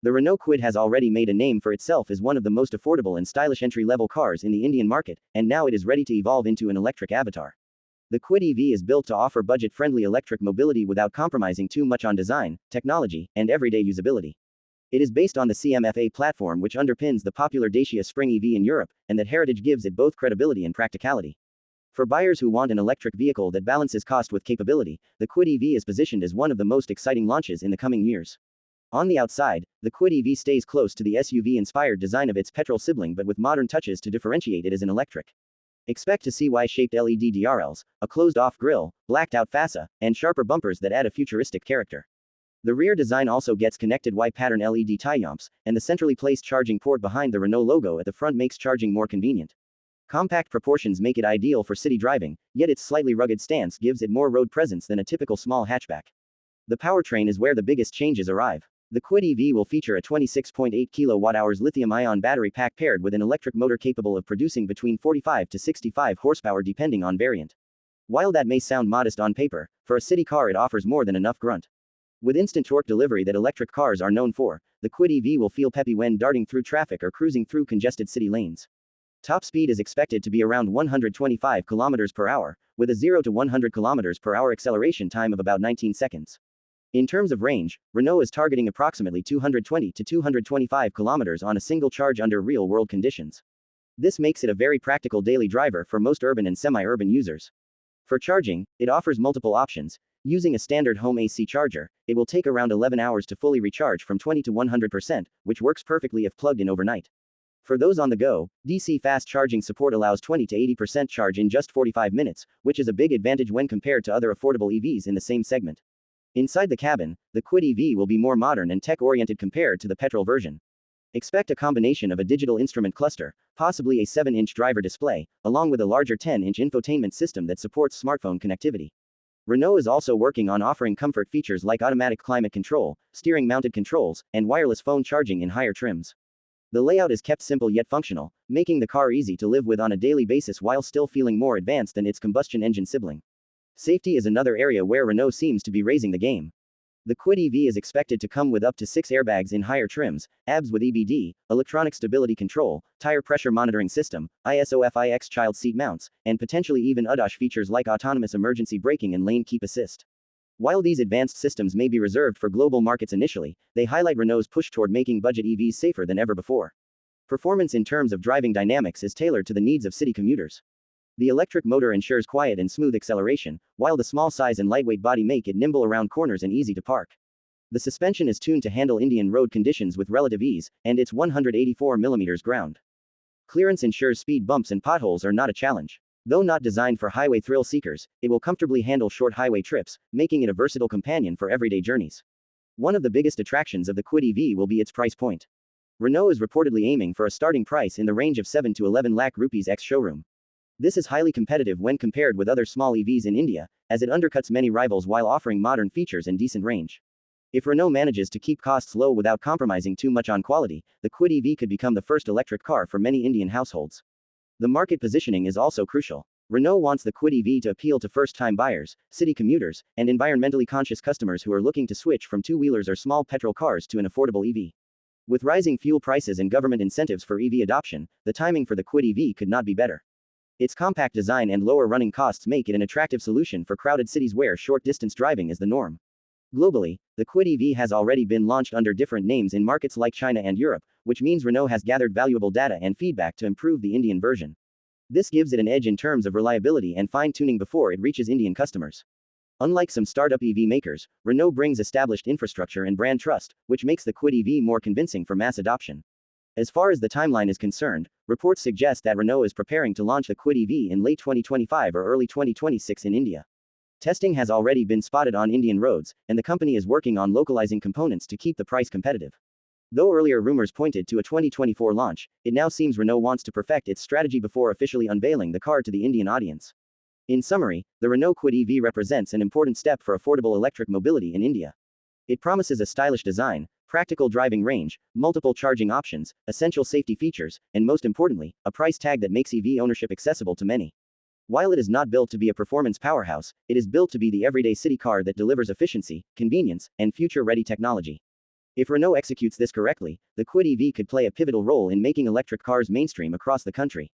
The Renault Kwid has already made a name for itself as one of the most affordable and stylish entry-level cars in the Indian market, and now it is ready to evolve into an electric avatar. The Kwid EV is built to offer budget-friendly electric mobility without compromising too much on design, technology, and everyday usability. It is based on the CMF-A platform which underpins the popular Dacia Spring EV in Europe, and that heritage gives it both credibility and practicality. For buyers who want an electric vehicle that balances cost with capability, the Kwid EV is positioned as one of the most exciting launches in the coming years. On the outside, the Kwid EV stays close to the SUV-inspired design of its petrol sibling but with modern touches to differentiate it as an electric. Expect to see Y-shaped LED DRLs, a closed-off grille, blacked-out fascia, and sharper bumpers that add a futuristic character. The rear design also gets connected Y-pattern LED taillamps, and the centrally placed charging port behind the Renault logo at the front makes charging more convenient. Compact proportions make it ideal for city driving, yet its slightly rugged stance gives it more road presence than a typical small hatchback. The powertrain is where the biggest changes arrive. The Kwid EV will feature a 26.8 kWh lithium-ion battery pack paired with an electric motor capable of producing between 45 to 65 horsepower depending on variant. While that may sound modest on paper, for a city car it offers more than enough grunt. With instant torque delivery that electric cars are known for, the Kwid EV will feel peppy when darting through traffic or cruising through congested city lanes. Top speed is expected to be around 125 km per hour, with a 0 to 100 km per hour acceleration time of about 19 seconds. In terms of range, Renault is targeting approximately 220 to 225 km on a single charge under real-world conditions. This makes it a very practical daily driver for most urban and semi-urban users. For charging, it offers multiple options. Using a standard home AC charger, it will take around 11 hours to fully recharge from 20 to 100%, which works perfectly if plugged in overnight. For those on the go, DC fast charging support allows 20 to 80% charge in just 45 minutes, which is a big advantage when compared to other affordable EVs in the same segment. Inside the cabin, the Kwid EV will be more modern and tech-oriented compared to the petrol version. Expect a combination of a digital instrument cluster, possibly a 7-inch driver display, along with a larger 10-inch infotainment system that supports smartphone connectivity. Renault is also working on offering comfort features like automatic climate control, steering-mounted controls, and wireless phone charging in higher trims. The layout is kept simple yet functional, making the car easy to live with on a daily basis while still feeling more advanced than its combustion engine sibling. Safety is another area where Renault seems to be raising the game. The Kwid EV is expected to come with up to 6 airbags in higher trims, ABS with EBD, electronic stability control, tire pressure monitoring system, ISOFIX child seat mounts, and potentially even ADAS features like autonomous emergency braking and lane keep assist. While these advanced systems may be reserved for global markets initially, they highlight Renault's push toward making budget EVs safer than ever before. Performance in terms of driving dynamics is tailored to the needs of city commuters. The electric motor ensures quiet and smooth acceleration, while the small size and lightweight body make it nimble around corners and easy to park. The suspension is tuned to handle Indian road conditions with relative ease, and its 184mm ground clearance ensures speed bumps and potholes are not a challenge. Though not designed for highway thrill seekers, it will comfortably handle short highway trips, making it a versatile companion for everyday journeys. One of the biggest attractions of the Kwid EV will be its price point. Renault is reportedly aiming for a starting price in the range of 7 to 11 lakh rupees ex-showroom. This is highly competitive when compared with other small EVs in India, as it undercuts many rivals while offering modern features and decent range. If Renault manages to keep costs low without compromising too much on quality, the Kwid EV could become the first electric car for many Indian households. The market positioning is also crucial. Renault wants the Kwid EV to appeal to first-time buyers, city commuters, and environmentally conscious customers who are looking to switch from two-wheelers or small petrol cars to an affordable EV. With rising fuel prices and government incentives for EV adoption, the timing for the Kwid EV could not be better. Its compact design and lower running costs make it an attractive solution for crowded cities where short-distance driving is the norm. Globally, the Kwid EV has already been launched under different names in markets like China and Europe, which means Renault has gathered valuable data and feedback to improve the Indian version. This gives it an edge in terms of reliability and fine-tuning before it reaches Indian customers. Unlike some startup EV makers, Renault brings established infrastructure and brand trust, which makes the Kwid EV more convincing for mass adoption. As far as the timeline is concerned, reports suggest that Renault is preparing to launch the Kwid EV in late 2025 or early 2026 in India. Testing has already been spotted on Indian roads, and the company is working on localizing components to keep the price competitive. Though earlier rumors pointed to a 2024 launch, it now seems Renault wants to perfect its strategy before officially unveiling the car to the Indian audience. In summary, the Renault Kwid EV represents an important step for affordable electric mobility in India. It promises a stylish design, practical driving range, multiple charging options, essential safety features, and most importantly, a price tag that makes EV ownership accessible to many. While it is not built to be a performance powerhouse, it is built to be the everyday city car that delivers efficiency, convenience, and future-ready technology. If Renault executes this correctly, the Kwid EV could play a pivotal role in making electric cars mainstream across the country.